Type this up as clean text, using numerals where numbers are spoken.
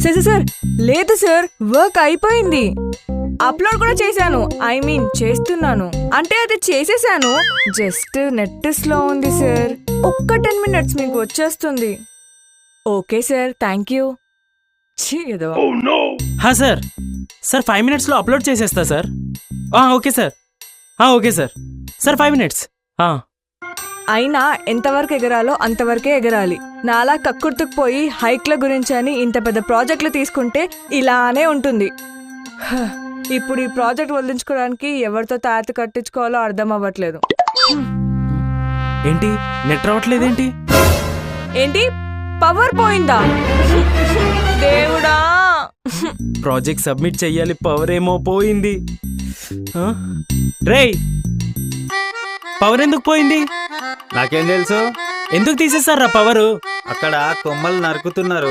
Sir sir లేదు sir, work అయిపోయింది. Upload కూడా చేశాను, చేస్తున్నాను. అంటే అది చేసేసాను, జస్ట్ నెట్ స్లో ఉంది సార్. ఒక్క 10 minutes మీకు వచ్చేస్తుంది. Okay sir, thank you. Sir sir 5 minutesలో అప్లోడ్ చేసేస్తా sir. Okay sir, okay sir. Sir 5 minutes. అయినా ఎంతవరకు ఎగరాలో అంతవరకే ఎగరాలి. నాలా కక్కుర్తుకుపోయి హైక్ల గురించి అని ఇంత పెద్ద ప్రాజెక్టులు తీసుకుంటే ఇలానే ఉంటుంది. ఇప్పుడు ఈ ప్రాజెక్ట్ వదిలించుకోవడానికి ఎవరితో తాత కట్టించుకోవాలో అర్థం అవ్వట్లేదు. ఏంటి నెట్ రావట్లేదేంటి? ఏంటి పవర్ పోయిందా? దేవుడా, ప్రాజెక్ట్ సబ్మిట్ చెయ్యాలి, పవర్ ఏమో పోయింది. రేయ్, పవర్ ఎందుకు పోయింది? నాకేం తెలుసు? ఎందుకు తీసేస్తారా పవరు? అక్కడ కొమ్మలు నరుకుతున్నారు.